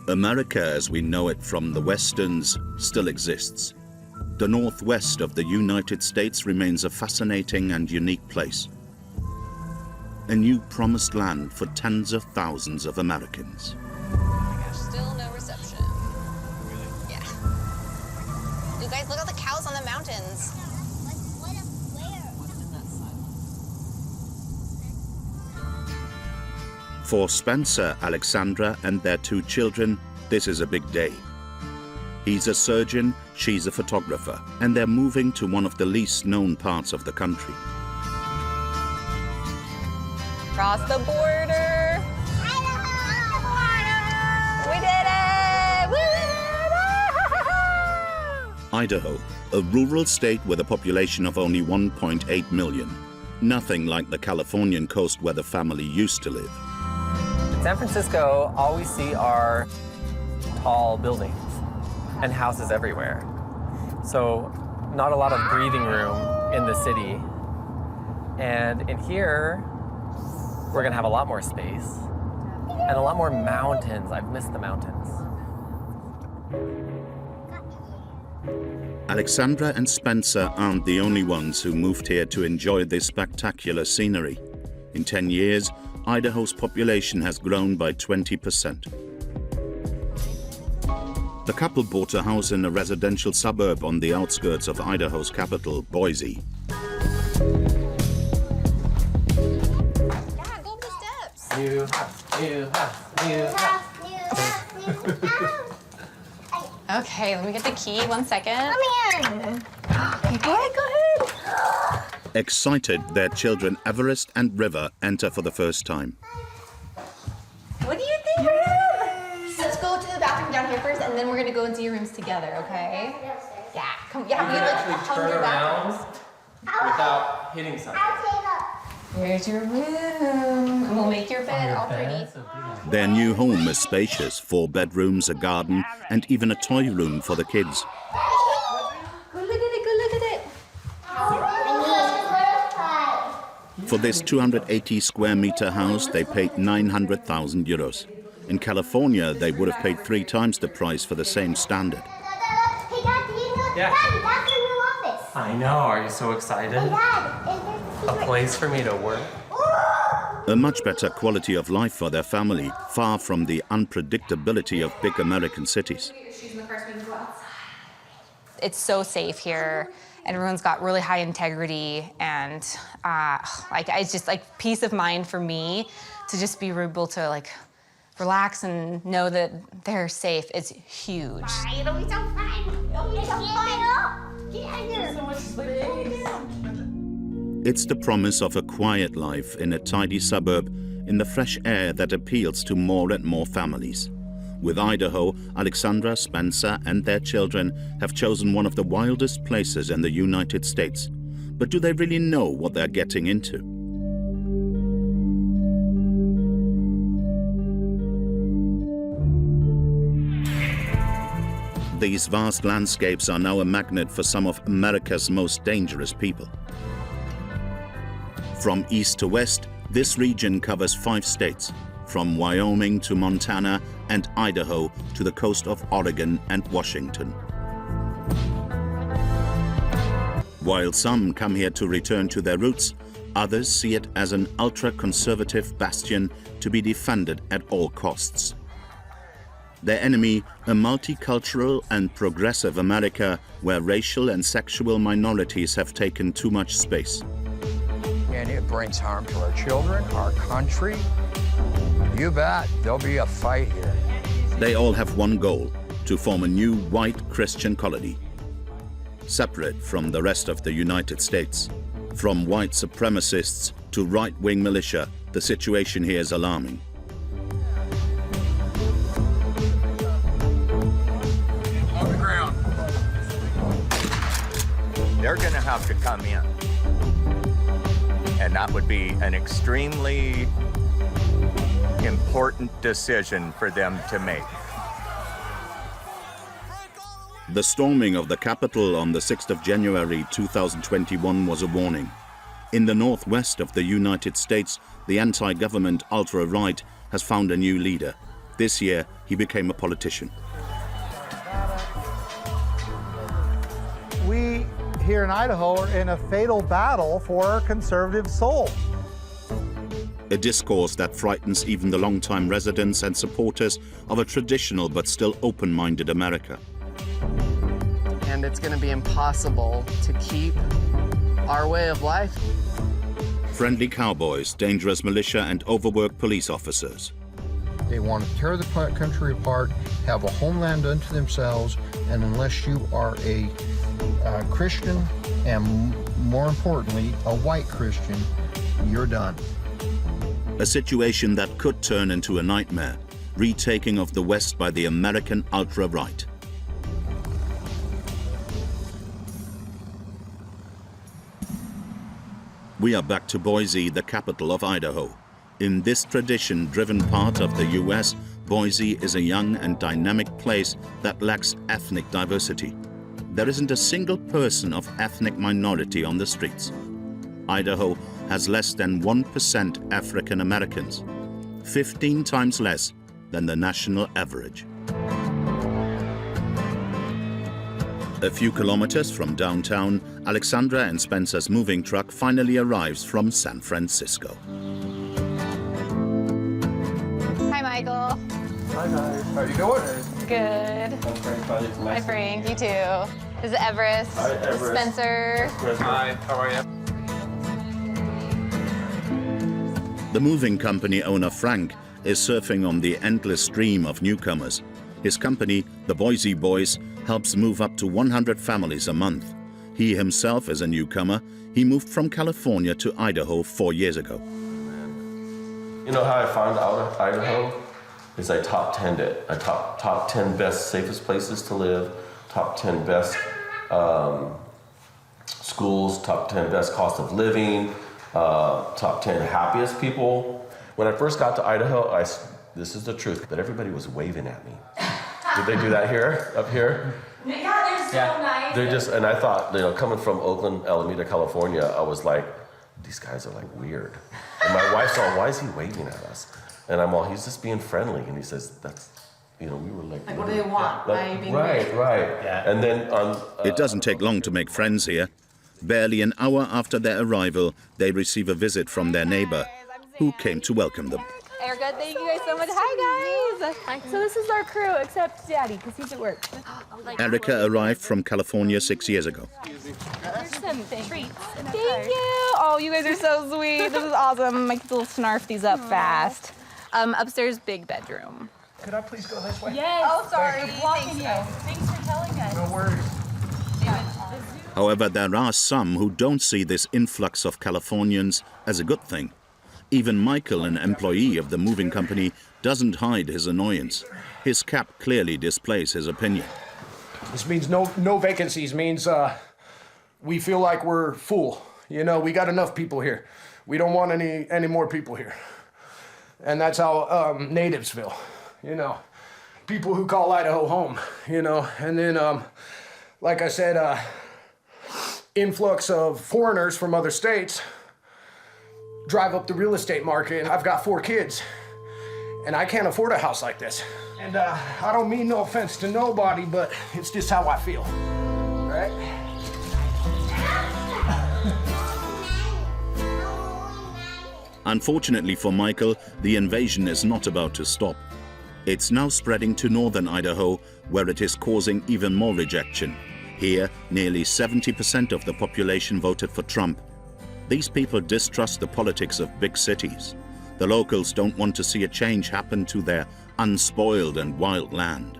America as we know it from the Westerns still exists. The northwest of the United States remains a fascinating and unique place. A new promised land for tens of thousands of Americans. Oh my gosh, still no reception. Really? Yeah. You guys, look at the cows on the mountains. For Spencer, Alexandra, and their 2 children, this is a big day. He's a surgeon, she's a photographer, and they're moving to one of the least known parts of the country. Cross the border. Idaho! We did it! Woo! Idaho, a rural state with a population of only 1.8 million. Nothing like the Californian coast where the family used to live. In San Francisco, all we see are tall buildings and houses everywhere. So not a lot of breathing room in the city. And in here, we're gonna have a lot more space and a lot more mountains. I've missed the mountains. Alexandra and Spencer aren't the only ones who moved here to enjoy this spectacular scenery. In 10 years, Idaho's population has grown by 20%. The couple bought a house in a residential suburb on the outskirts of Idaho's capital, Boise. Yeah, go up the steps. New house, new house, new house. Okay, let me get the key. 1 second. Come here. Okay, go ahead, go ahead. Excited, their children Everest and River enter for the first time. What do you think? Let's go to the bathroom down here first, and then we're gonna go into your rooms together, okay? Yeah, come. Yeah, we like hug your bathrooms. Without hitting something. Here's your room, and we'll make your bed all pretty. Their new home is spacious, 4 bedrooms, a garden, and even a toy room for the kids. Go look at it, go look at it. For this 280 square meter house, they paid 900,000 euros. In California, they would have paid 3 times the price for the same standard. Hey, Dad, do you know? Yeah. Dad, that's your new office. I know, are you so excited? Hey, Dad, A place for me to work. A much better quality of life for their family, far from the unpredictability of big American cities. It's so safe here. Everyone's got really high integrity, and it's just like peace of mind for me to just be able to like relax and know that they're safe. It's huge. It'll be so fun. It'll be so fun. Get out of here. So much space. It's the promise of a quiet life in a tidy suburb in the fresh air that appeals to more and more families. With Idaho, Alexandra, Spencer, and their children have chosen one of the wildest places in the United States. But do they really know what they're getting into? These vast landscapes are now a magnet for some of America's most dangerous people. From east to west, this region covers 5 states, from Wyoming to Montana and Idaho to the coast of Oregon and Washington. While some come here to return to their roots, others see it as an ultra-conservative bastion to be defended at all costs. Their enemy, a multicultural and progressive America where racial and sexual minorities have taken too much space. And it brings harm to our children, our country. You bet, there'll be a fight here. They all have one goal, to form a new white Christian colony, separate from the rest of the United States. From white supremacists to right-wing militia, the situation here is alarming. On the ground. They're going to have to come in. And that would be an extremely important decision for them to make. The storming of the Capitol on the 6th of January 2021 was a warning. In the northwest of the United States, the anti-government ultra-right has found a new leader, This year, he became a politician. We here in Idaho are in a fatal battle for our conservative soul. A discourse that frightens even the longtime residents and supporters of a traditional but still open-minded America. And it's going to be impossible to keep our way of life. Friendly cowboys, dangerous militia, and overworked police officers. They want to tear the country apart, have a homeland unto themselves, and unless you are a Christian, and more importantly, a white Christian, you're done. A situation that could turn into a nightmare, retaking of the West by the American ultra-right. We are back to Boise, the capital of Idaho. In this tradition-driven part of the U.S., Boise is a young and dynamic place that lacks ethnic diversity. There isn't a single person of ethnic minority on the streets. Idaho has less than 1% African Americans, 15 times less than the national average. A few kilometers from downtown, Alexandra and Spencer's moving truck finally arrives from San Francisco. Hi, Michael. Hi guys, how you doing? Good. Hi, Frank. You too. This is Everest. Hi, Everest. Spencer. Hi, how are you? The moving company owner, Frank, is surfing on the endless stream of newcomers. His company, the Boise Boys, helps move up to 100 families a month. He himself is a newcomer. He moved from California to Idaho 4 years ago. You know how I found out Idaho? Is I top 10'd it. I top 10 best, safest places to live, top 10 best schools, top 10 best cost of living, top 10 happiest people. When I first got to Idaho, this is the truth, but everybody was waving at me. Did they do that here, up here? Yeah, they're so nice. They're just, and I thought, you know, coming from Oakland, Alameda, California, I was like, these guys are like weird. And my wife's all, why is he waving at us? And I'm all, he's just being friendly. And he says, that's, you know, we were like, Like, what do they want? Why are you being right, weird? right. Yeah. And then It doesn't take long to make friends here. Barely an hour after their arrival, they receive a visit from their neighbor, who came to welcome them. Erica, thank you guys so much. Hi, guys. Hi. So this is our crew, except Daddy, because he's at work. Erica arrived from California 6 years ago. There's some treats. Thank you. Oh, you guys are so sweet. This is awesome. My kids will snarf these up fast. Upstairs, big bedroom. Could I please go this way? Yes. Oh, sorry. We're blocking you. Thanks for telling us. No worries. However, there are some who don't see this influx of Californians as a good thing. Even Michael, an employee of the moving company, doesn't hide his annoyance. His cap clearly displays his opinion. This means no vacancies, means we feel like we're full. You know, we got enough people here. We don't want any more people here. And that's how natives feel, you know. People who call Idaho home, you know. And then, like I said, influx of foreigners from other states drive up the real estate market. I've got 4 kids, and I can't afford a house like this. And I don't mean no offense to nobody, but it's just how I feel, right? Unfortunately for Michael, the invasion is not about to stop. It's now spreading to northern Idaho, where it is causing even more rejection. Here, nearly 70% of the population voted for Trump. These people distrust the politics of big cities. The locals don't want to see a change happen to their unspoiled and wild land.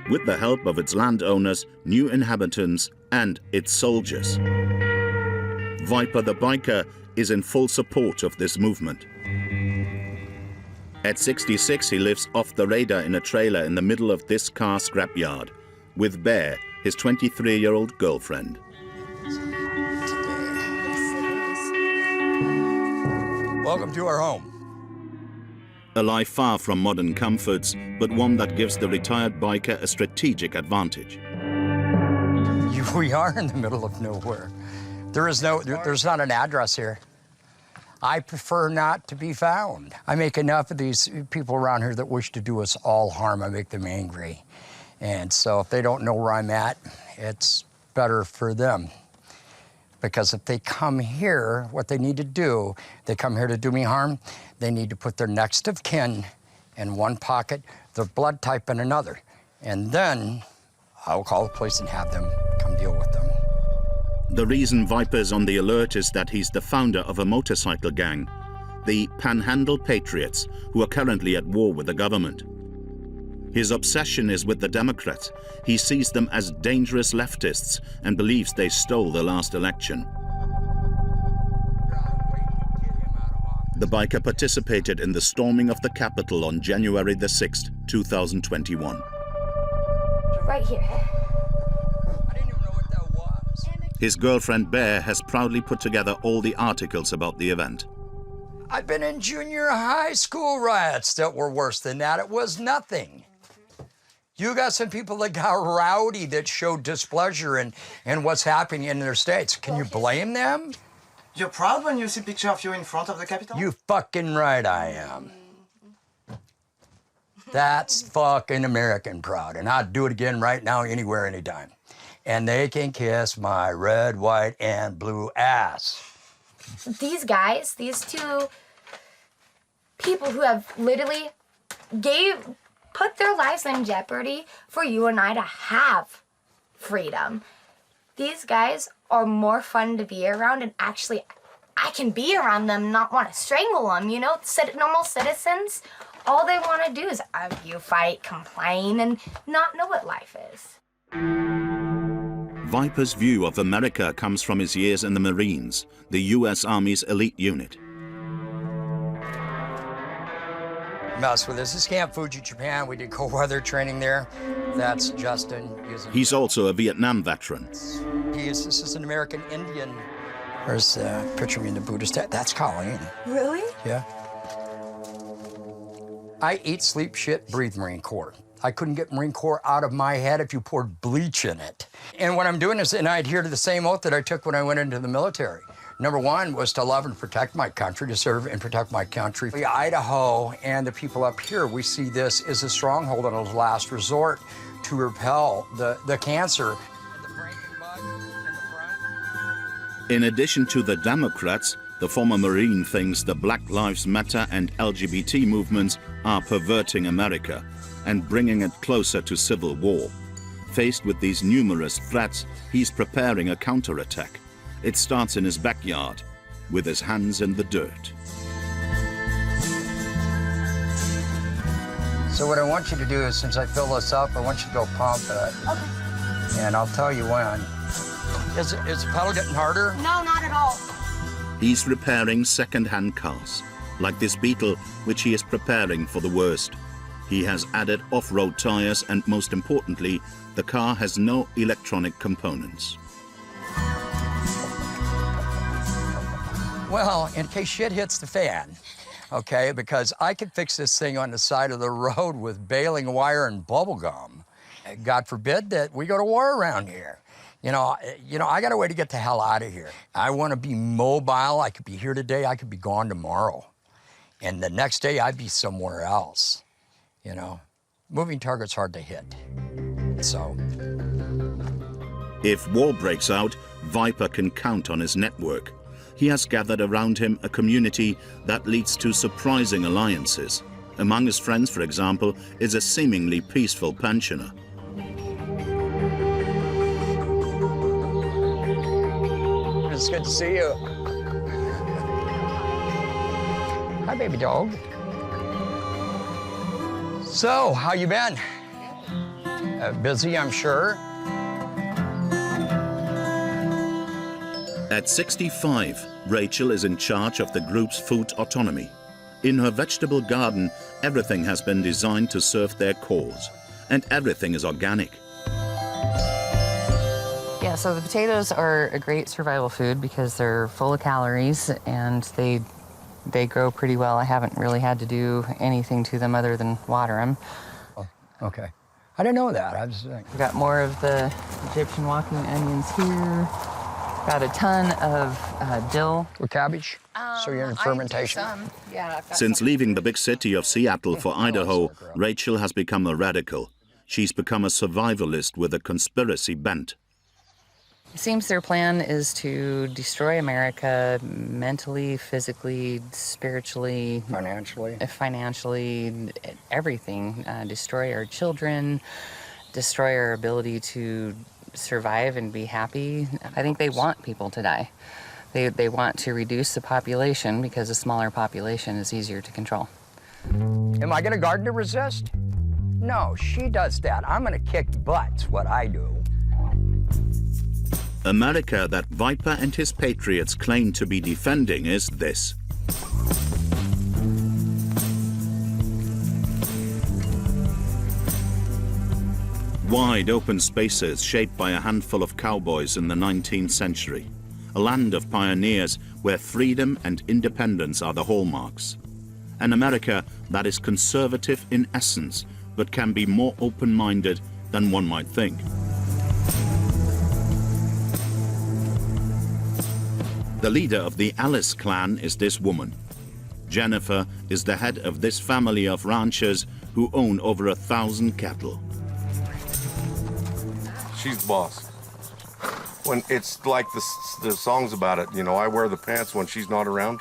With the help of its landowners, new inhabitants, and its soldiers, Viper the biker is in full support of this movement. At 66, he lives off the radar in a trailer in the middle of this car scrapyard, with Bear, his 23-year-old girlfriend. Welcome to our home. A life far from modern comforts, but one that gives the retired biker a strategic advantage. We are in the middle of nowhere. There's not an address here. I prefer not to be found. I make enough of these people around here that wish to do us all harm. I make them angry. And so if they don't know where I'm at, it's better for them. Because if they come here, what they need to do, they come here to do me harm, they need to put their next of kin in one pocket, their blood type in another. And then I'll call the police and have them come deal with them. The reason Viper's on the alert is that he's the founder of a motorcycle gang, the Panhandle Patriots, who are currently at war with the government. His obsession is with the Democrats. He sees them as dangerous leftists and believes they stole the last election. The biker participated in the storming of the Capitol on January the 6th, 2021. Right here. His girlfriend Bear has proudly put together all the articles about the event. I've been in junior high school riots that were worse than that. It was nothing. You got some people that got rowdy that showed displeasure in what's happening in their states. Can you blame them? You're proud when you see a picture of you in front of the Capitol? You fucking right I am. That's fucking American proud, and I'd do it again right now, anywhere, anytime. And they can kiss my red, white, and blue ass. These guys, these two people who have literally put their lives in jeopardy for you and I to have freedom. These guys are more fun to be around, and actually I can be around them, not want to strangle them, you know? Normal citizens, all they want to do is argue, fight, complain, and not know what life is. Viper's view of America comes from his years in the Marines, the US Army's elite unit. Mess with this. This is Camp Fuji, Japan. We did cold weather training there. That's Justin. He's also a Vietnam veteran. This is an American Indian. There's a picture of me in the Buddhist. That's Colleen. Really? Yeah. I eat, sleep, shit, breathe Marine Corps. I couldn't get Marine Corps out of my head if you poured bleach in it. And what I'm doing is, and I adhere to the same oath that I took when I went into the military. Number one was to love and protect my country, to serve and protect my country. Idaho and the people up here, we see this as a stronghold and a last resort to repel the cancer. In addition to the Democrats, the former Marine thinks the Black Lives Matter and LGBT movements are perverting America and bringing it closer to civil war. Faced with these numerous threats, he's preparing a counterattack. It starts in his backyard, with his hands in the dirt. So what I want you to do is, since I fill this up, I want you to go pump it. Okay. And I'll tell you when. Is the pedal getting harder? No, not at all. He's repairing second-hand cars, like this Beetle, which he is preparing for the worst. He has added off-road tires, and most importantly, the car has no electronic components. Well, in case shit hits the fan, okay, because I could fix this thing on the side of the road with baling wire and bubble gum. God forbid that we go to war around here. You know, I got a way to get the hell out of here. I want to be mobile. I could be here today. I could be gone tomorrow. And the next day, I'd be somewhere else. You know, moving target's hard to hit. So. If war breaks out, Viper can count on his network. He has gathered around him a community that leads to surprising alliances. Among his friends, for example, is a seemingly peaceful pensioner. It's good to see you. Hi, baby dog. So, how you been? Busy, I'm sure. At 65, Rachel is in charge of the group's food autonomy. In her vegetable garden, everything has been designed to serve their cause, and everything is organic. Yeah, so the potatoes are a great survival food because they're full of calories and they grow pretty well. I haven't really had to do anything to them other than water them. Oh, okay. I didn't know that. I was We've got more of the Egyptian walking onions here. Got a ton of dill. Or cabbage? So you're in fermentation. Yeah. Since leaving the big city of Seattle for Idaho, Rachel has become a radical. She's become a survivalist with a conspiracy bent. It seems their plan is to destroy America mentally, physically, spiritually, financially, everything. Destroy our children, destroy our ability to survive and be happy. I think they want people to die. They want to reduce the population because a smaller population is easier to control. Am I going to garden to resist? No, she does that. I'm going to kick butts, what I do. America that Viper and his patriots claim to be defending is this. Wide open spaces shaped by a handful of cowboys in the 19th century. A land of pioneers where freedom and independence are the hallmarks. An America that is conservative in essence, but can be more open-minded than one might think. The leader of the Alice clan is this woman. Jennifer is the head of this family of ranchers who own over 1,000 cattle. She's the boss. When it's like the songs about it, you know, I wear the pants when she's not around.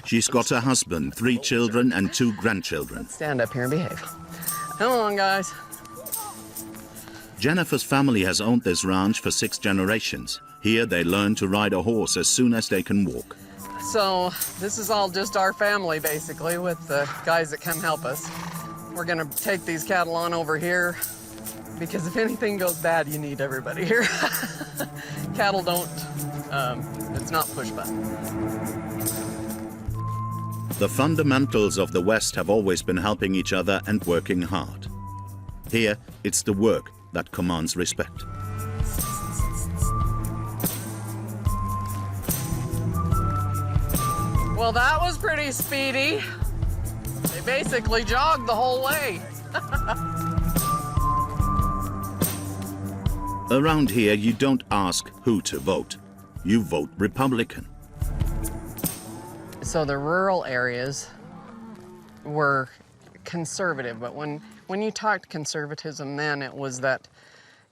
She's got a husband, 3 children and 2 grandchildren. Stand up here and behave. Come on, guys. Jennifer's family has owned this ranch for 6 generations. Here they learn to ride a horse as soon as they can walk. So this is all just our family, basically, with the guys that come help us. We're gonna take these cattle on over here because if anything goes bad, you need everybody here. Cattle don't, it's not push button. The fundamentals of the West have always been helping each other and working hard. Here, it's the work that commands respect. Well, that was pretty speedy. They basically jogged the whole way. Around here, you don't ask who to vote. You vote Republican. So the rural areas were conservative, but when you talked conservatism then, it was that,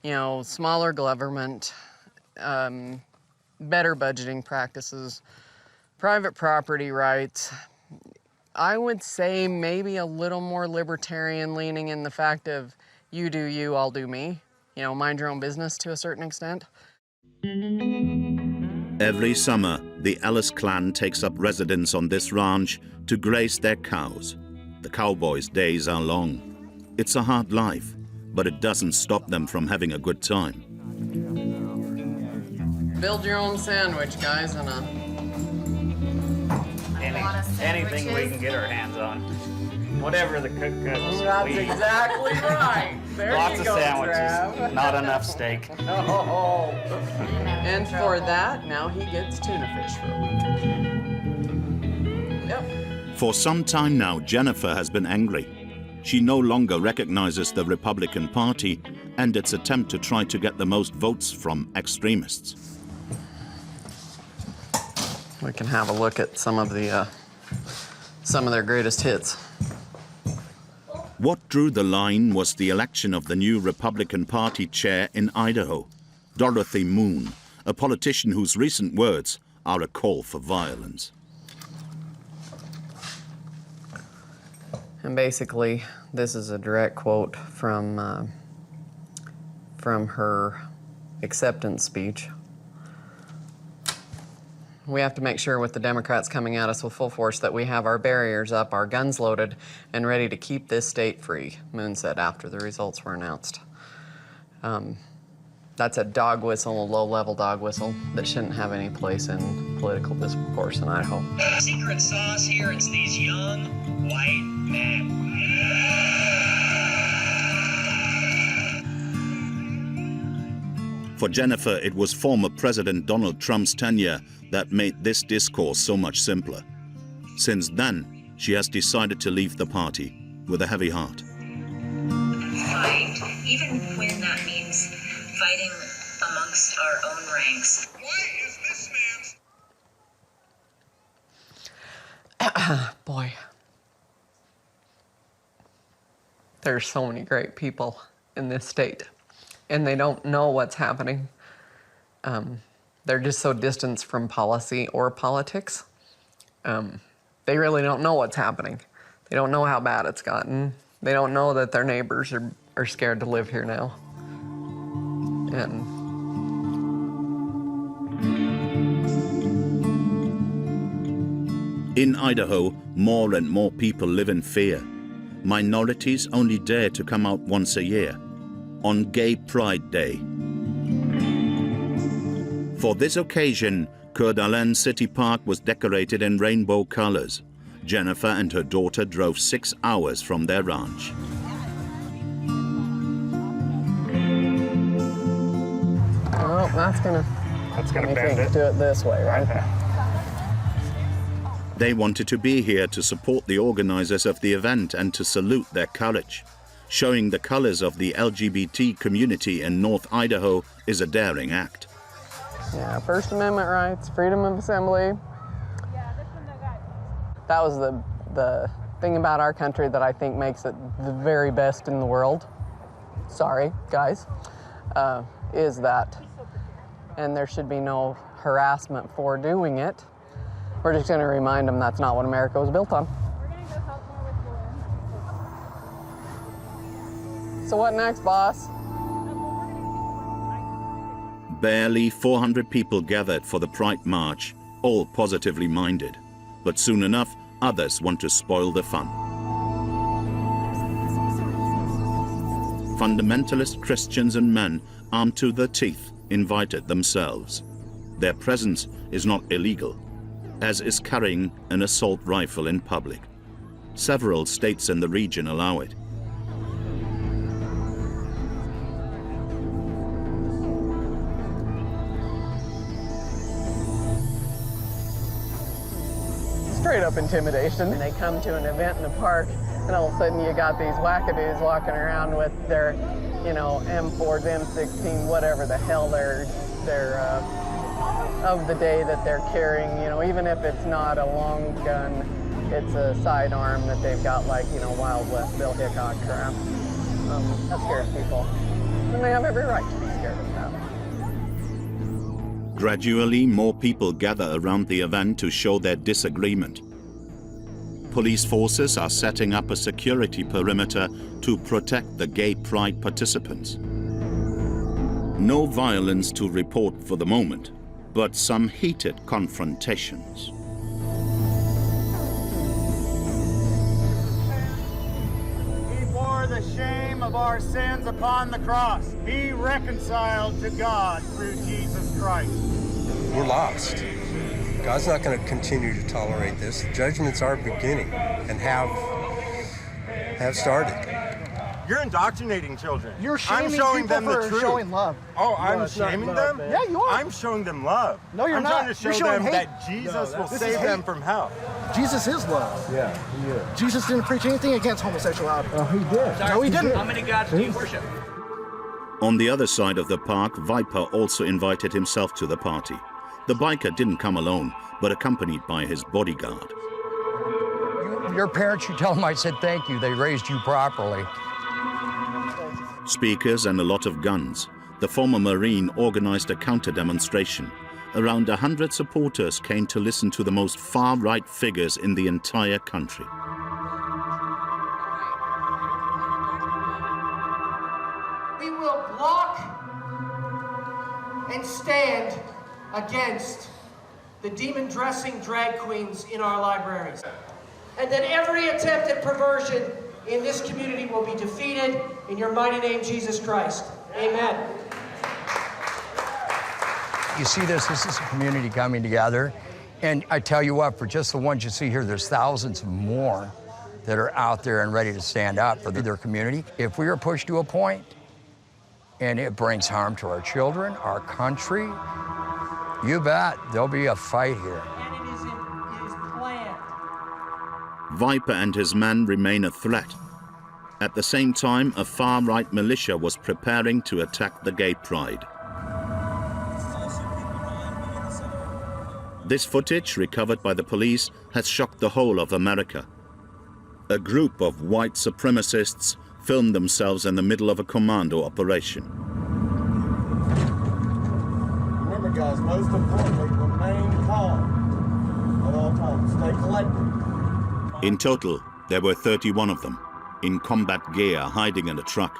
you know, smaller government, better budgeting practices, private property rights. I would say maybe a little more libertarian leaning in the fact of you do you, I'll do me. You know, mind your own business to a certain extent. Every summer, the Ellis clan takes up residence on this ranch to graze their cows. The cowboys' days are long. It's a hard life, but it doesn't stop them from having a good time. Build your own sandwich, guys, and anything we can get our hands on. Whatever the cook cooks. That's exactly right. There Lots you of go, sandwiches, Trav. not enough steak. Oh. And for that, now he gets tuna fish for a week. Yep. For some time now, Jennifer has been angry. She no longer recognizes the Republican Party and its attempt to try to get the most votes from extremists. We can have a look at some of their greatest hits. What drew the line was the election of the new Republican Party chair in Idaho, Dorothy Moon, a politician whose recent words are a call for violence. And basically, this is a direct quote from her acceptance speech. We have to make sure with the Democrats coming at us with full force that we have our barriers up, our guns loaded, and ready to keep this state free, Moon said after the results were announced. That's a dog whistle, a low-level dog whistle that shouldn't have any place in political discourse in Idaho. The secret sauce here is these young white men. For Jennifer, it was former President Donald Trump's tenure that made this discourse so much simpler. Since then, she has decided to leave the party with a heavy heart. Fight, even when that means fighting amongst our own ranks. Why is this Boy. There's so many great people in this state, and they don't know what's happening. They're just so distant from policy or politics. They really don't know what's happening. They don't know how bad it's gotten. They don't know that their neighbors are scared to live here now. And in Idaho, more and more people live in fear. Minorities only dare to come out once a year, on Gay Pride Day. For this occasion, Coeur d'Alene City Park was decorated in rainbow colors. Jennifer and her daughter drove 6 hours from their ranch. well, that's gonna bend it. do it this way, right? They wanted to be here to support the organizers of the event and to salute their courage. Showing the colors of the LGBT community in North Idaho is a daring act. Yeah, First Amendment rights, freedom of assembly. That was the thing about our country that I think makes it the very best in the world. Sorry, guys, is that. And there should be no harassment for doing it. We're just going to remind them that's not what America was built on. So what next, boss? Barely 400 people gathered for the Pride March, all positively minded. But soon enough, others want to spoil the fun. Fundamentalist Christians and men, armed to the teeth, invited themselves. Their presence is not illegal, as is carrying an assault rifle in public. Several states in the region allow it. Straight up intimidation. They come to an event in the park, and all of a sudden you got these wackadoos walking around with their, you know, M4s, M16, whatever the hell they're of the day that they're carrying. You know, even if it's not a long gun, it's a sidearm that they've got, like, you know, Wild West Bill Hickok crap. That scares people, and they have every right to be scared of that. Gradually, more people gather around the event to show their disagreement. Police forces are setting up a security perimeter to protect the gay pride participants. No violence to report for the moment, but some heated confrontations. He bore the shame of our sins upon the cross. Be reconciled to God through Jesus Christ. We're lost. God's not going to continue to tolerate this. Judgments are beginning and have started. You're indoctrinating children. You're shaming I'm showing people them the for truth. showing love. Oh, I'm it's not shaming love, them? man. Yeah, you are. I'm showing them love. No, you're I'm not. trying to show You're showing them hate. that Jesus will this is save them hate. from hell. Jesus is love. Yeah. Jesus didn't preach anything against homosexuality. Oh, he did. No, he didn't. How many gods do you worship? On the other side of the park, Viper also invited himself to the party. The biker didn't come alone, but accompanied by his bodyguard. Your parents, you tell them I said thank you. They raised you properly. Speakers and a lot of guns. The former Marine organized a counter-demonstration. Around 100 supporters came to listen to the most far-right figures in the entire country. We will block and stand against the demon-dressing drag queens in our libraries. And that every attempt at perversion in this community will be defeated in your mighty name, Jesus Christ. Amen. You see this is a community coming together. And I tell you what, for just the ones you see here, there's thousands more that are out there and ready to stand up for their community. If we are pushed to a point and it brings harm to our children, our country, you bet there'll be a fight here. And it is planned. Viper and his men remain a threat. At the same time, a far-right militia was preparing to attack the gay pride. This footage, recovered by the police, has shocked the whole of America. A group of white supremacists filmed themselves in the middle of a commando operation. Remember, guys, most importantly, remain calm at all times. Stay collected. In total, there were 31 of them, in combat gear, hiding in a truck.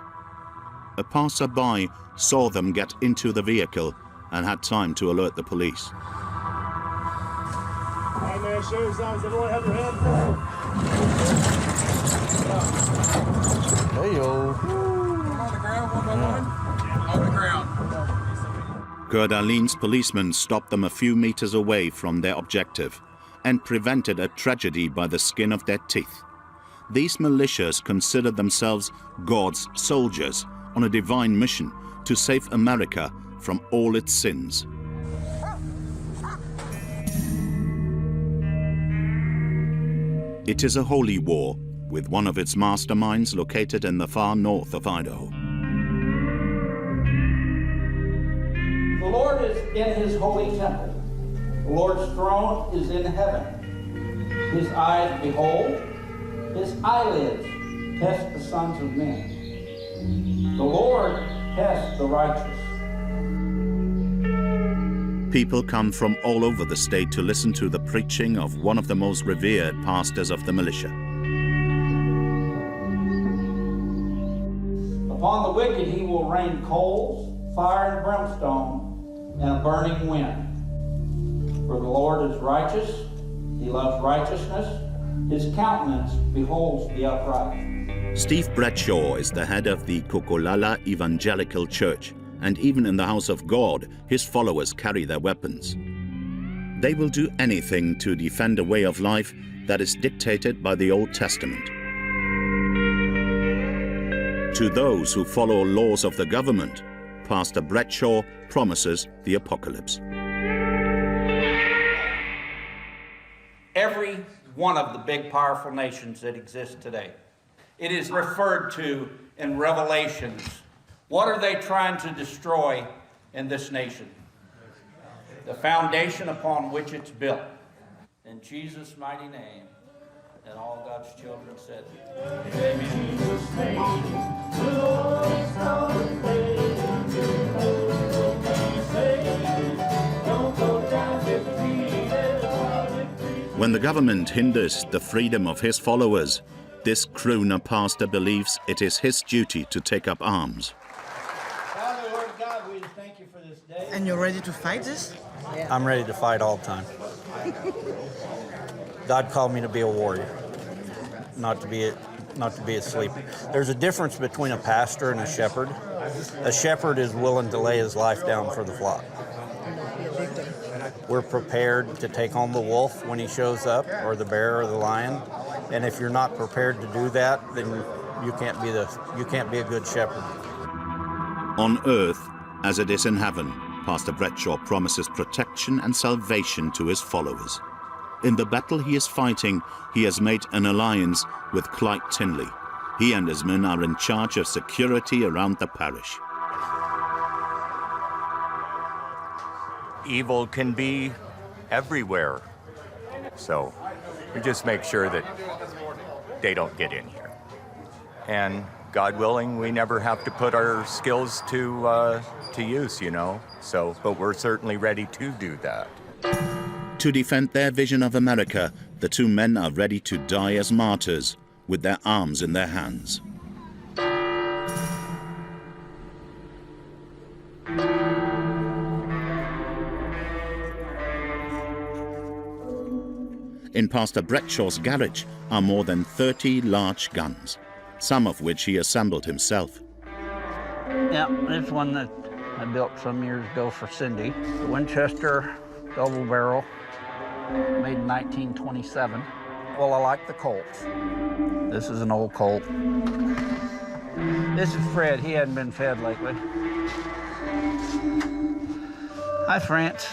A passerby saw them get into the vehicle and had time to alert the police. Hey man, show yourselves. Everyone have your hands full. Hey-yo. On the ground, one by one. On the ground. Coeur d'Alene's policemen stopped them a few meters away from their objective and prevented a tragedy by the skin of their teeth. These militias considered themselves God's soldiers on a divine mission to save America from all its sins. It is a holy war, with one of its masterminds located in the far north of Idaho. The Lord is in his holy temple. The Lord's throne is in heaven. His eyes behold, his eyelids test the sons of men. The Lord tests the righteous. People come from all over the state to listen to the preaching of one of the most revered pastors of the militia. Upon the wicked he will rain coals, fire and brimstone, and a burning wind. For the Lord is righteous, he loves righteousness, his countenance beholds the upright. Steve Bradshaw is the head of the Kokolala Evangelical Church, and even in the house of God, his followers carry their weapons. They will do anything to defend a way of life that is dictated by the Old Testament. To those who follow laws of the government, Pastor Bradshaw promises the apocalypse. Every one of the big, powerful nations that exist today, it is referred to in Revelations. What are they trying to destroy in this nation? The foundation upon which it's built. In Jesus' mighty name, and all God's children said, Amen. When the government hinders the freedom of his followers, this crooner pastor believes it is his duty to take up arms. Father, Lord God, we just thank you for this day. And you're ready to fight this? I'm ready to fight all the time. God called me to be a warrior, not to be asleep. There's a difference between a pastor and a shepherd. A shepherd is willing to lay his life down for the flock. We're prepared to take on the wolf when he shows up, or the bear or the lion. And if you're not prepared to do that, then you can't be a good shepherd. On earth, as it is in heaven, Pastor Bradshaw promises protection and salvation to his followers. In the battle he is fighting, he has made an alliance with Clyde Tinley. He and his men are in charge of security around the parish. Evil can be everywhere. So we just make sure that they don't get in here. And God willing, we never have to put our skills to use, you know. So, but we're certainly ready to do that. To defend their vision of America, the two men are ready to die as martyrs with their arms in their hands. In Pastor Bradshaw's garage are more than 30 large guns, some of which he assembled himself. Yeah, this one that I built some years ago for Cindy. The Winchester double barrel, made in 1927. Well, I like the Colts. This is an old Colt. This is Fred. He hadn't been fed lately. Hi, France.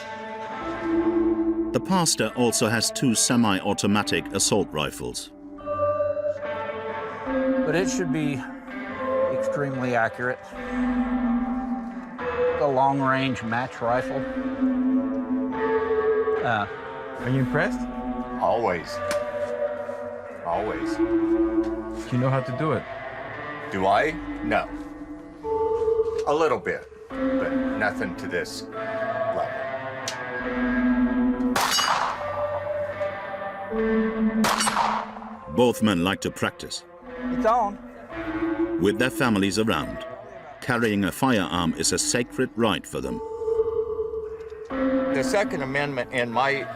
The pastor also has two semi-automatic assault rifles. But it should be extremely accurate. A long-range match rifle. Are you impressed? Always. Always. Do you know how to do it? Do I? No. A little bit, but nothing to this level. Both men like to practice. It's on. With their families around, carrying a firearm is a sacred right for them. The Second Amendment, in my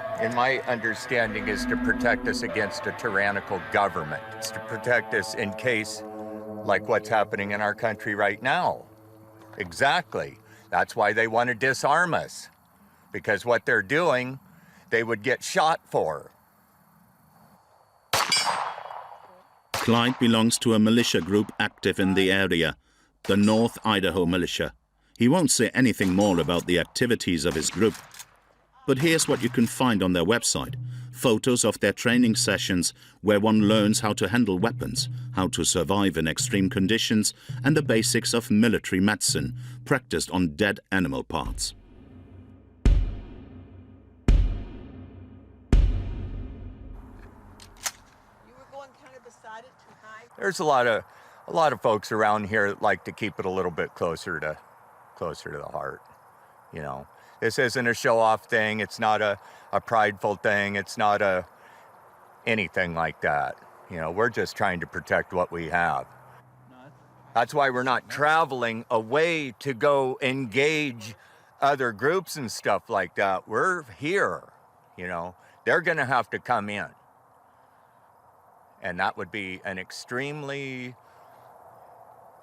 understanding, is to protect us against a tyrannical government. It's to protect us in case, like what's happening in our country right now. Exactly. That's why they want to disarm us. Because what they're doing, they would get shot for. Clyde belongs to a militia group active in the area, the North Idaho Militia. He won't say anything more about the activities of his group. But here's what you can find on their website. Photos of their training sessions where one learns how to handle weapons, how to survive in extreme conditions, and the basics of military medicine practiced on dead animal parts. There's a lot of folks around here that like to keep it a little bit closer to the heart. You know, this isn't a show-off thing. It's not a prideful thing. It's not anything like that. You know, we're just trying to protect what we have. That's why we're not traveling away to go engage other groups and stuff like that. We're here, you know. They're gonna have to come in. And that would be an extremely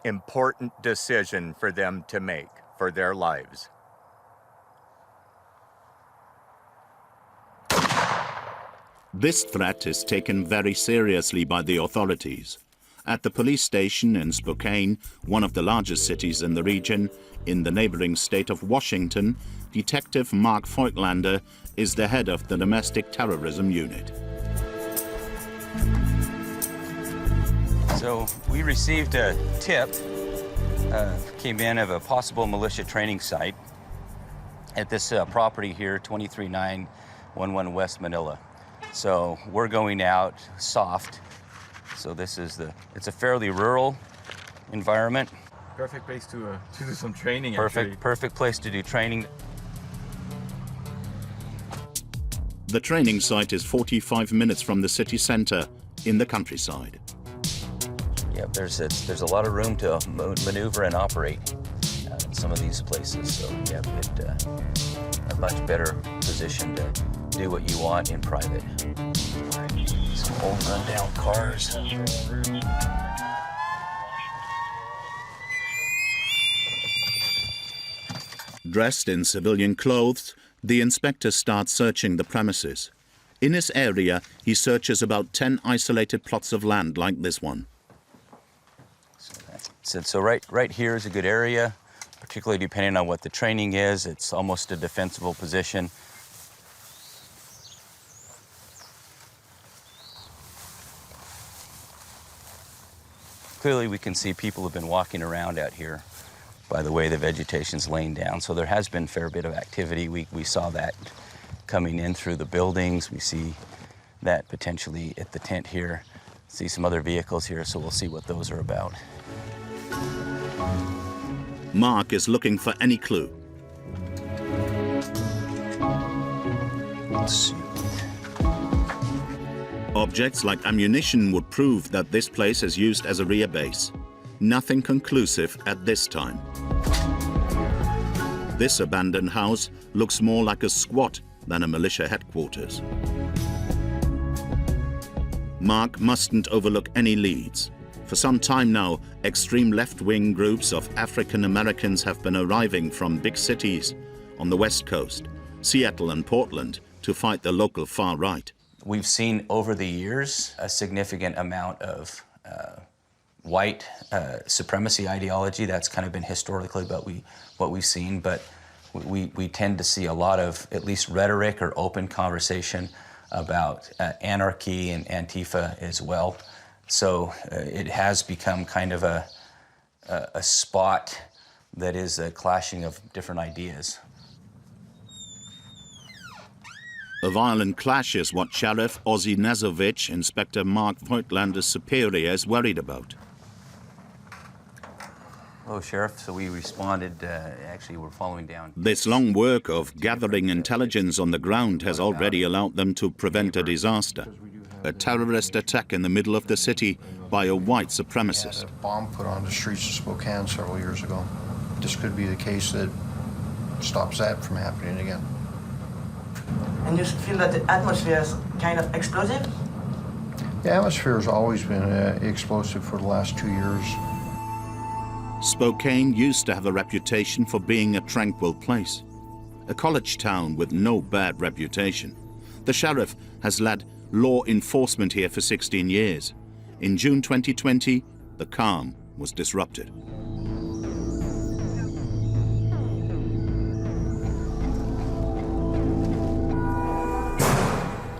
important decision for them to make for their lives. This threat is taken very seriously by the authorities. At the police station in Spokane, one of the largest cities in the region, in the neighboring state of Washington, Detective Mark Voigtlander is the head of the domestic terrorism unit. So we received a tip, came in of a possible militia training site at this property here, 23911 West Manila. So we're going out soft. So this is it's a fairly rural environment. Perfect place to do some training. Perfect place to do training. The training site is 45 minutes from the city center in the countryside. Yeah, there's a lot of room to maneuver and operate in some of these places. So yeah, a much better position to do what you want in private. Some old rundown cars. Dressed in civilian clothes, the inspector starts searching the premises. In his area, he searches about 10 isolated plots of land like this one. So right here is a good area, particularly depending on what the training is. It's almost a defensible position. Clearly we can see people have been walking around out here by the way the vegetation's laying down. So there has been a fair bit of activity. We saw that coming in through the buildings. We see that potentially at the tent here. See some other vehicles here, so we'll see what those are about. Mark is looking for any clue. Let's see. Objects like ammunition would prove that this place is used as a rear base. Nothing conclusive at this time. This abandoned house looks more like a squat than a militia headquarters. Mark mustn't overlook any leads. For some time now, extreme left-wing groups of African Americans have been arriving from big cities on the West Coast, Seattle and Portland, to fight the local far right. We've seen over the years a significant amount of white supremacy ideology. That's kind of been historically what we've seen, but we tend to see a lot of at least rhetoric or open conversation about anarchy and Antifa as well. So it has become kind of a spot that is a clashing of different ideas. A violent clash is what Sheriff Ozzy Nezovich, Inspector Mark Voigtlander's superior, is worried about. Hello, Sheriff. So we responded, actually we're following down. This long work of gathering intelligence on the ground has already allowed them to prevent a disaster. A terrorist attack in the middle of the city by a white supremacist. A bomb put on the streets of Spokane several years ago. This could be the case that stops that from happening again. And you feel that the atmosphere is kind of explosive? The atmosphere has always been explosive for the last 2 years. Spokane used to have a reputation for being a tranquil place, a college town with no bad reputation. The sheriff has led law enforcement here for 16 years. In June 2020, the calm was disrupted.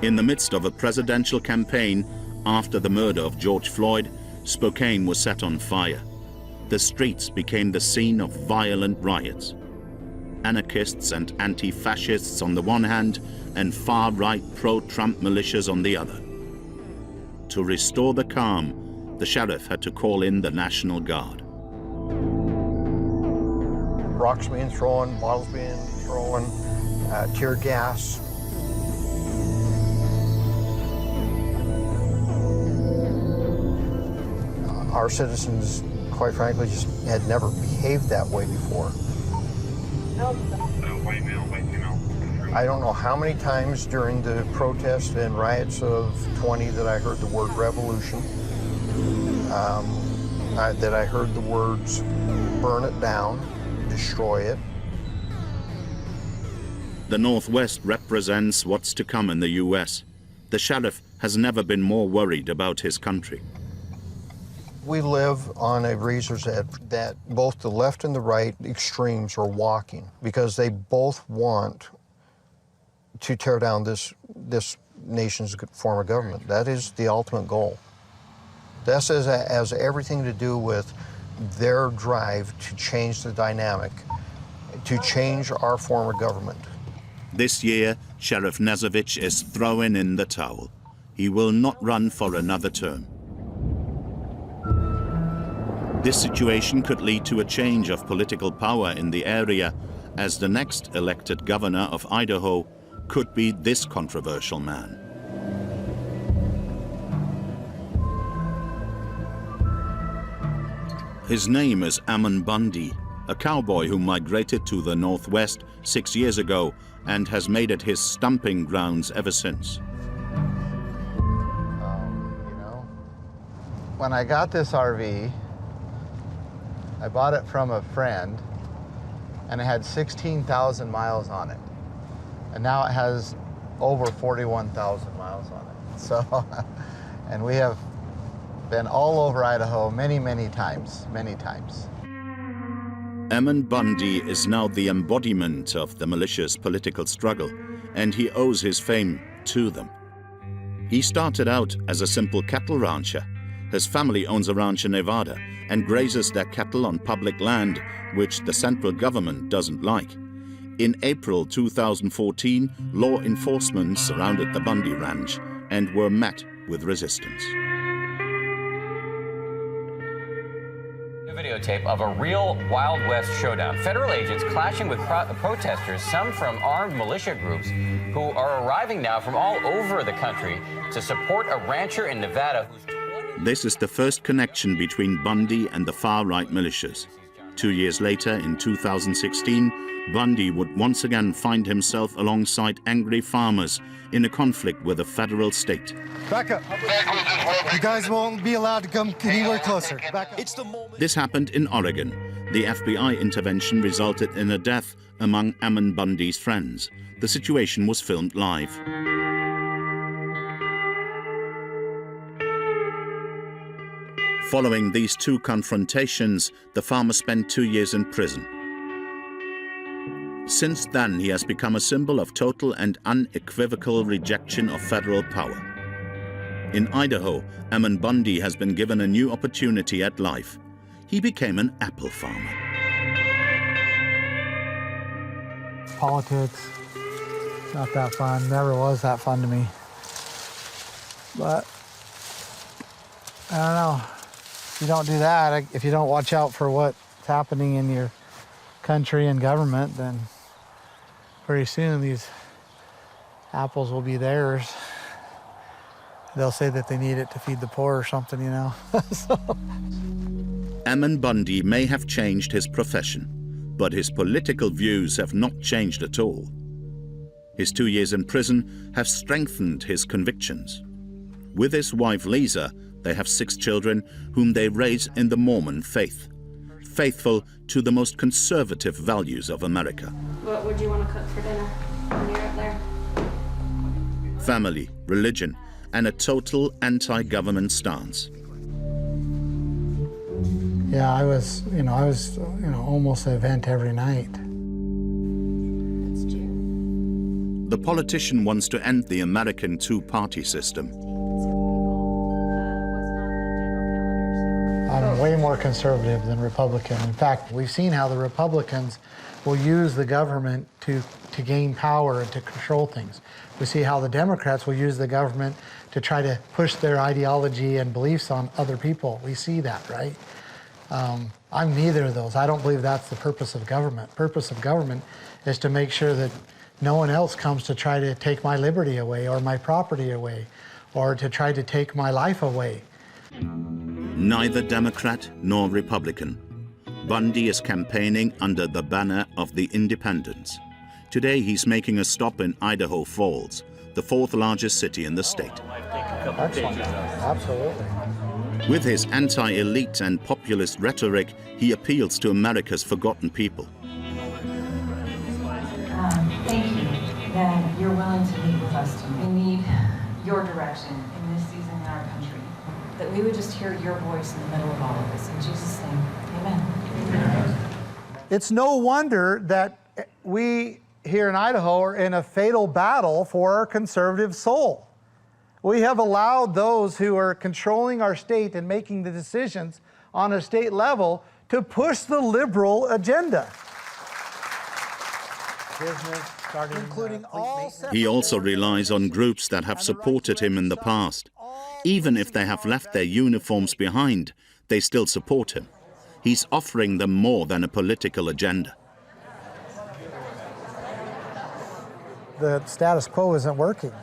In the midst of a presidential campaign after the murder of George Floyd, Spokane was set on fire. The streets became the scene of violent riots. Anarchists and anti-fascists on the one hand, and far-right pro-Trump militias on the other. To restore the calm, the sheriff had to call in the National Guard. Rocks being thrown, bottles being thrown, tear gas. Our citizens, quite frankly, just had never behaved that way before. White male, white female. I don't know how many times during the protests and riots of 20 that I heard the word revolution, that I heard the words burn it down, destroy it. The Northwest represents what's to come in the U.S. The sheriff has never been more worried about his country. We live on a razor's edge that both the left and the right extremes are walking because they both want to tear down this nation's form of government. That is the ultimate goal. This has everything to do with their drive to change the dynamic, to change our form of government. This year, Sheriff Nezovich is throwing in the towel. He will not run for another term. This situation could lead to a change of political power in the area, as the next elected governor of Idaho could be this controversial man. His name is Ammon Bundy, a cowboy who migrated to the Northwest 6 years ago and has made it his stomping grounds ever since. When I got this RV, I bought it from a friend, and it had 16,000 miles on it. And now it has over 41,000 miles on it. So, and we have been all over Idaho many, many times, many times. Ammon Bundy is now the embodiment of the malicious political struggle, and he owes his fame to them. He started out as a simple cattle rancher. His family owns a ranch in Nevada and grazes their cattle on public land, which the central government doesn't like. In April 2014, law enforcement surrounded the Bundy Ranch and were met with resistance. A videotape of a real Wild West showdown. Federal agents clashing with protesters, some from armed militia groups who are arriving now from all over the country to support a rancher in Nevada who's... This is the first connection between Bundy and the far-right militias. 2 years later, in 2016, Bundy would once again find himself alongside angry farmers in a conflict with a federal state. Back up. You guys won't be allowed to come anywhere closer. Back up. This happened in Oregon. The FBI intervention resulted in a death among Ammon Bundy's friends. The situation was filmed live. Following these two confrontations, the farmer spent 2 years in prison. Since then, he has become a symbol of total and unequivocal rejection of federal power. In Idaho, Ammon Bundy has been given a new opportunity at life. He became an apple farmer. Politics, Not that fun. Never was that fun to me. But I don't know. If you don't do that, if you don't watch out for what's happening in your country and government, then pretty soon these apples will be theirs. They'll say that they need it to feed the poor or something, you know. So. Ammon Bundy may have changed his profession, but his political views have not changed at all. His 2 years in prison have strengthened his convictions. With his wife Lisa, they have 6 children whom they raise in the Mormon faith, faithful to the most conservative values of America. What would you want to cook for dinner when you're up there? Family, religion, and a total anti-government stance. Yeah, I was almost an event every night. The politician wants to end the American two-party system. I'm way more conservative than Republican. In fact, we've seen how the Republicans will use the government to gain power and to control things. We see how the Democrats will use the government to try to push their ideology and beliefs on other people. We see that, right? I'm neither of those. I don't believe that's the purpose of government. Purpose of government is to make sure that no one else comes to try to take my liberty away or my property away or to try to take my life away. Neither Democrat nor Republican. Bundy is campaigning under the banner of the Independents. Today he's making a stop in Idaho Falls, the 4th largest city in the state. Excellent. Absolutely. With his anti-elite and populist rhetoric, he appeals to America's forgotten people. Thank you that you're willing to meet with us. We need your direction in this season in our country. That we would just hear your voice in the middle of all of this. In Jesus' name, amen. It's no wonder that we here in Idaho are in a fatal battle for our conservative soul. We have allowed those who are controlling our state and making the decisions on a state level to push the liberal agenda. Including all He also relies on groups that have supported him in the past. Even if they have left their uniforms behind, they still support him. He's offering them more than a political agenda. The status quo isn't working.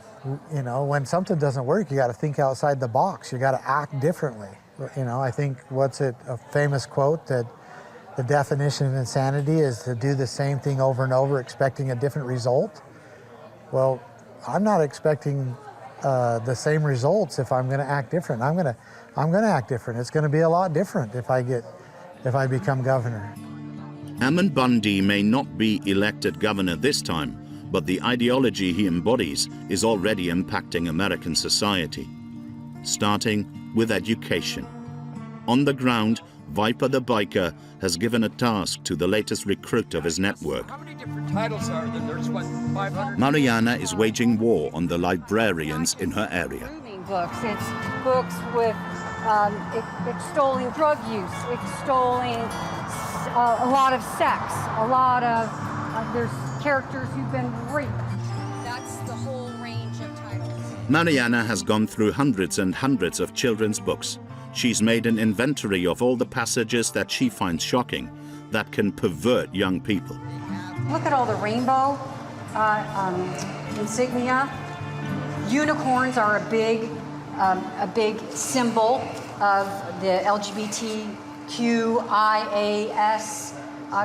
You know, when something doesn't work, you got to think outside the box. You got to act differently. You know, I think a famous quote that the definition of insanity is to do the same thing over and over, expecting a different result. Well, I'm not expecting the same results if I'm going to act different. I'm going to act different. It's going to be a lot different if I become governor. Ammon Bundy may not be elected governor this time, but the ideology he embodies is already impacting American society, starting with education. On the ground, Viper the biker has given a task to the latest recruit of his network. How many different titles are there? There's what, 500? Mariana is waging war on the librarians in her area. Books. It's books with extolling drug use, extolling a lot of sex, a lot of there's characters who've been raped. That's the whole range of titles. Mariana has gone through hundreds and hundreds of children's books. She's made an inventory of all the passages that she finds shocking, that can pervert young people. Look at all the rainbow insignia. Unicorns are a big symbol of the LGBTQIAS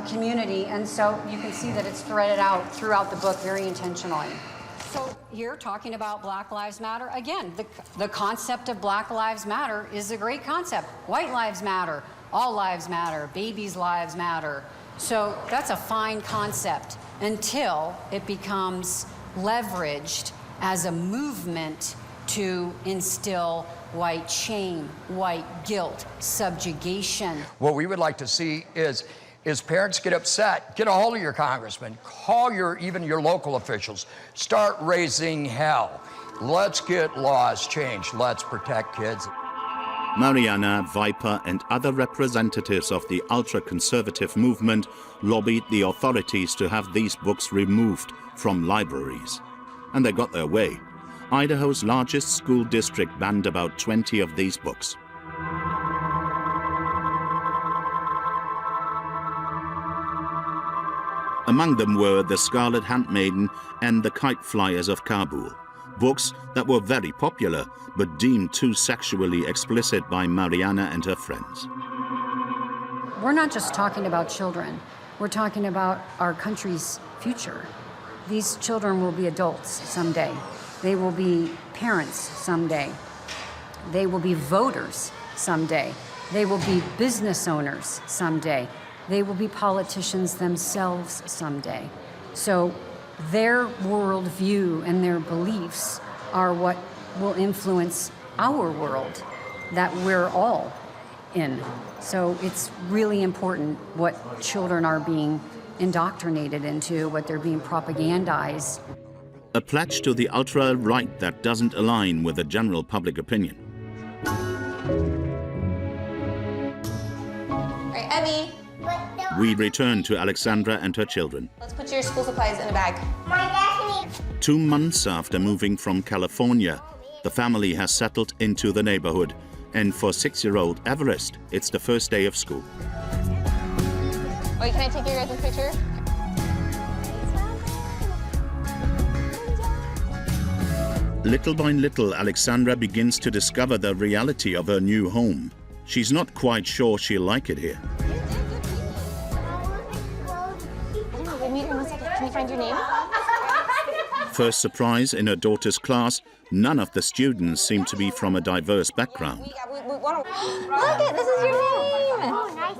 community, and so you can see that it's threaded out throughout the book very intentionally. So here, talking about Black Lives Matter, again, the concept of Black Lives Matter is a great concept. White lives matter, all lives matter, babies' lives matter. So that's a fine concept until it becomes leveraged as a movement to instill white shame, white guilt, subjugation. What we would like to see is parents get upset, get a hold of your congressman, call even your local officials, start raising hell. Let's get laws changed. Let's protect kids. Mariana, Viper, and other representatives of the ultra-conservative movement lobbied the authorities to have these books removed from libraries. and they got their way. Idaho's largest school district banned about 20 of these books. Among them were The Scarlet Handmaiden and The Kite Flyers of Kabul, books that were very popular but deemed too sexually explicit by Mariana and her friends. We're not just talking about children. We're talking about our country's future. These children will be adults someday. They will be parents someday. They will be voters someday. They will be business owners someday. They will be politicians themselves someday. So their worldview and their beliefs are what will influence our world that we're all in. So it's really important what children are being indoctrinated into, what they're being propagandized. A pledge to the ultra-right that doesn't align with the general public opinion. All right, Evie. We return to Alexandra and her children. Let's put your school supplies in a bag. 2 months after moving from California, the family has settled into the neighborhood. And for 6-year-old Everest, it's the first day of school. Wait, can I take your guys' picture? Little by little, Alexandra begins to discover the reality of her new home. She's not quite sure she'll like it here. Can you find your name? First surprise, in her daughter's class, none of the students seem to be from a diverse background. Look it, this is your name. Oh, nice.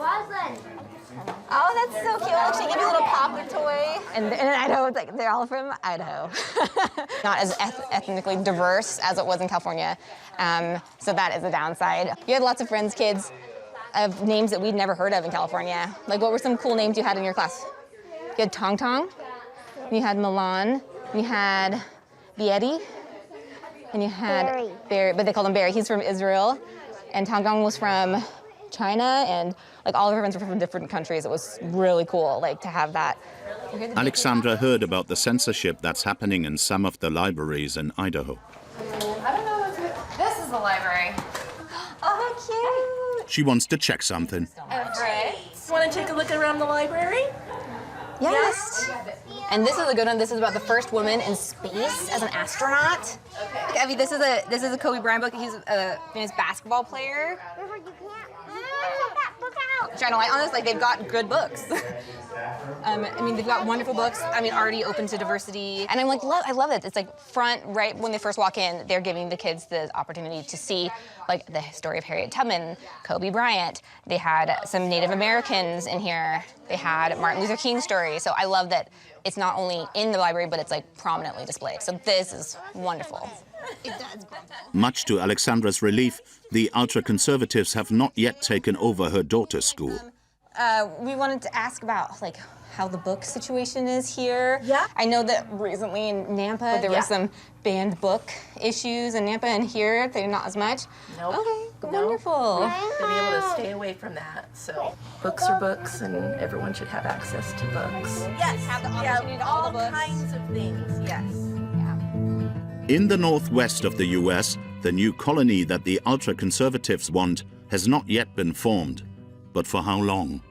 Oh, that's so cute. Look, she gave you a little popper toy. And in Idaho, it's like they're all from Idaho. Not as ethnically diverse as it was in California. So that is a downside. You had lots of friends, kids, of names that we'd never heard of in California. Like, what were some cool names you had in your class? You had Tong Tong, you had Milan, you had Bieti, and you had Barry, but they called him Barry. He's from Israel, and Tong Tong was from China, and like all of her friends were from different countries. It was really cool, like to have that. Alexandra heard about the censorship that's happening in some of the libraries in Idaho. I don't know what to... This is the library. Oh, how cute. She wants to check something. Everett. Want to take a look around the library? Yes. And this is a good one. This is about the first woman in space as an astronaut. Okay. Evie, this is a Kobe Bryant book. He's a famous basketball player. Shine a light on this. Like, they've got good books. I mean, they've got wonderful books. I mean, already open to diversity. And I'm like, I love it. It's like front, right when they first walk in, they're giving the kids the opportunity to see like the story of Harriet Tubman, Kobe Bryant. They had some Native Americans in here. They had Martin Luther King stories. So I love that it's not only in the library, but it's like prominently displayed. So this is wonderful. It does. Much to Alexandra's relief, the ultra-conservatives have not yet taken over her daughter's school. We wanted to ask about like how the book situation is here. Yeah. I know that recently in Nampa there were some banned book issues in Nampa, and here they're not as much. Nope. Okay, wonderful. Been able to stay away from that. So books are books, and everyone should have access to books. Yes. Have the opportunity to all the books. Kinds of things. Yes. In the northwest of the US, the new colony that the ultra-conservatives want has not yet been formed. But for how long?